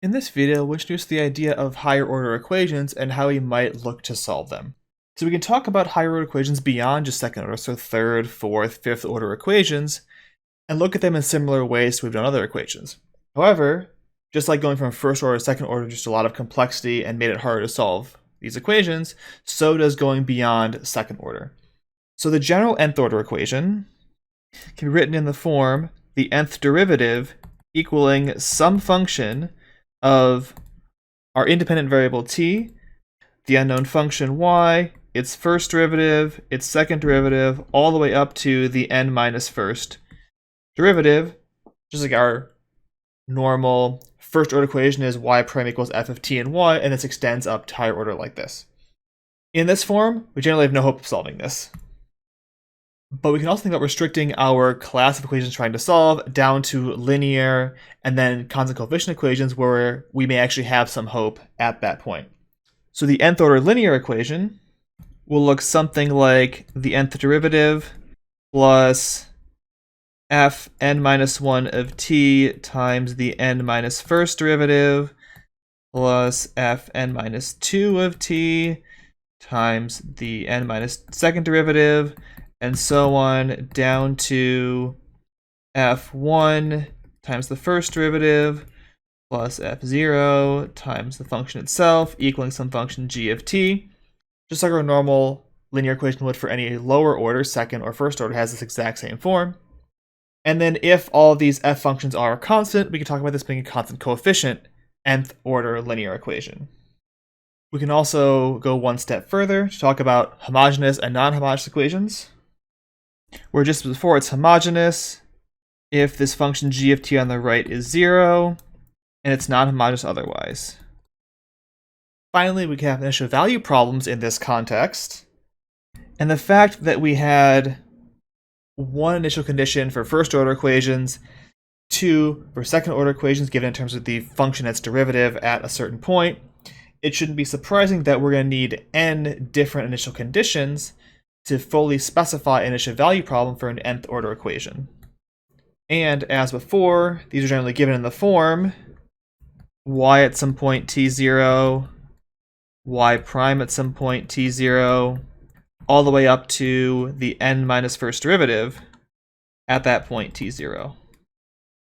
In this video, we'll introduce the idea of higher order equations and how we might look to solve them. So we can talk about higher order equations beyond just second order, so third, fourth, fifth order equations, and look at them in similar ways to we've done other equations. However, just like going from first order to second order, just a lot of complexity and made it harder to solve these equations, so does going beyond second order. So the general nth order equation can be written in the form the nth derivative equaling some function of our independent variable t, the unknown function y, its first derivative, its second derivative, all the way up to the n minus first derivative, just like our normal first order equation is y prime equals f of t and y, and this extends up to higher order like this. In this form, we generally have no hope of solving this. But we can also think about restricting our class of equations trying to solve down to linear and then constant coefficient equations where we may actually have some hope at that point. So the nth order linear equation will look something like the nth derivative plus f n minus 1 of t times the n minus first derivative plus f n minus 2 of t times the n minus second derivative, and so on down to f1 times the first derivative plus f0 times the function itself equaling some function g of t. Just like our normal linear equation would for any lower order, second or first order, has this exact same form. And then if all of these f functions are constant, we can talk about this being a constant coefficient nth order linear equation. We can also go one step further to talk about homogeneous and non-homogeneous equations, where just before it's homogeneous if this function g of t on the right is 0, and it's non-homogeneous otherwise. Finally, we can have initial value problems in this context, and the fact that we had one initial condition for first order equations, two for second order equations given in terms of the function its derivative at a certain point, it shouldn't be surprising that we're going to need n different initial conditions to fully specify an initial value problem for an nth order equation. And as before, these are generally given in the form y at some point t0, y prime at some point t0, all the way up to the n minus first derivative at that point t0,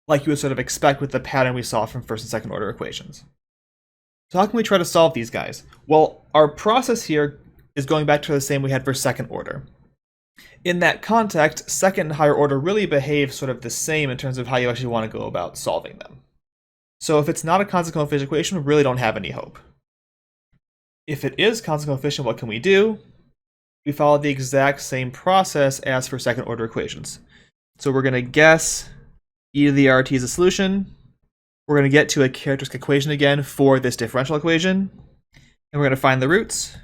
like you would sort of expect with the pattern we saw from first and second order equations. So how can we try to solve these guys? Well, our process here is going back to the same we had for second order. In that context, second and higher order really behave sort of the same in terms of how you actually want to go about solving them. So if it's not a constant coefficient equation, we really don't have any hope. If it is constant coefficient, what can we do? We follow the exact same process as for second order equations. So we're going to guess e to the rt is a solution. We're going to get to a characteristic equation again for this differential equation, and we're going to find the roots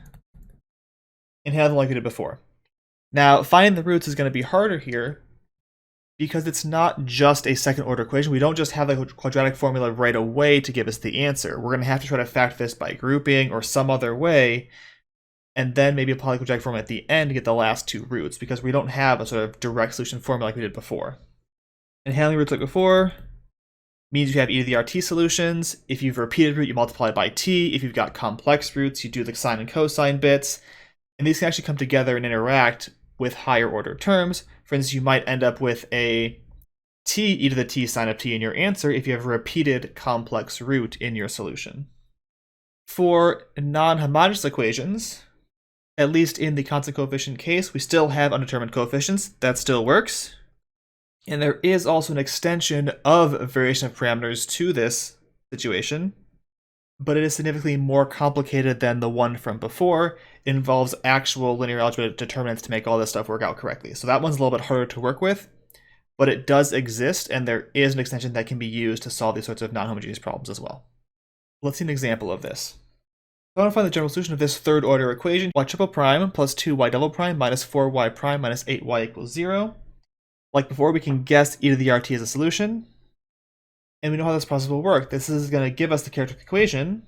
and have them like we did before. Now, finding the roots is going to be harder here because it's not just a second order equation. We don't just have the quadratic formula right away to give us the answer. We're going to have to try to factor this by grouping or some other way, and then maybe apply the quadratic formula at the end to get the last two roots, because we don't have a sort of direct solution formula like we did before. And handling roots like before means you have e to the rt solutions. If you've repeated root, you multiply by t. If you've got complex roots, you do the sine and cosine bits. And these can actually come together and interact with higher order terms. For instance, you might end up with a t e to the t sine of t in your answer if you have a repeated complex root in your solution. For non-homogeneous equations, at least in the constant coefficient case, we still have undetermined coefficients. That still works. And there is also an extension of variation of parameters to this situation, but it is significantly more complicated than the one from before. It involves actual linear algebra determinants to make all this stuff work out correctly. So that one's a little bit harder to work with, but it does exist, and there is an extension that can be used to solve these sorts of non-homogeneous problems as well. Let's see an example of this. I want to find the general solution of this third order equation, y triple prime plus 2y double prime minus 4y prime minus 8y equals 0. Like before, we can guess e to the rt as a solution, and we know how this process will work. This is going to give us the characteristic equation,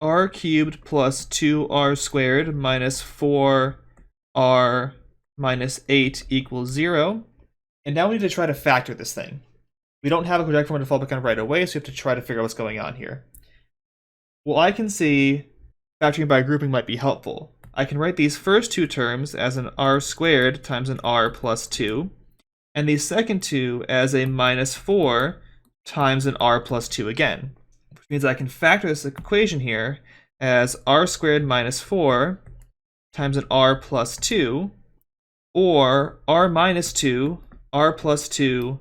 r cubed plus 2r squared minus 4r minus 8 equals 0. And now we need to try to factor this thing. We don't have a quadratic formula to fall back on right away, so we have to try to figure out what's going on here. Well, I can see factoring by grouping might be helpful. I can write these first two terms as an r squared times an r plus 2, and the second two as a minus 4 times an r plus 2 again, which means I can factor this equation here as r squared minus 4 times an r plus 2, or r minus 2, r plus 2,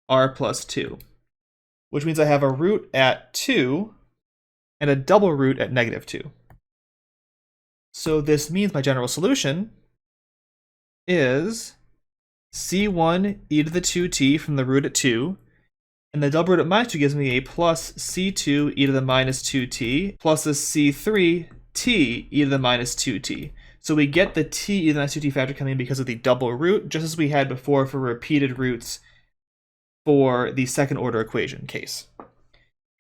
r plus 2, which means I have a root at 2 and a double root at negative 2. So this means my general solution is c1 e to the 2t from the root at 2, and the double root at minus 2 gives me a plus c2 e to the minus 2t plus a c3 t e to the minus 2t. So we get the t e to the minus 2t factor coming because of the double root, just as we had before for repeated roots for the second order equation case.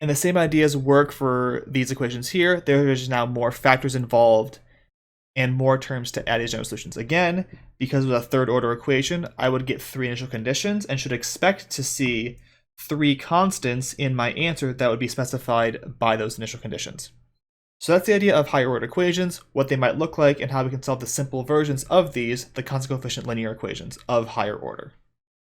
And the same ideas work for these equations here. There's now more factors involved and more terms to add these general solutions. Again, because of a third order equation, I would get 3 initial conditions and should expect to see 3 constants in my answer that would be specified by those initial conditions. So that's the idea of higher order equations, what they might look like, and how we can solve the simple versions of these, the constant coefficient linear equations of higher order.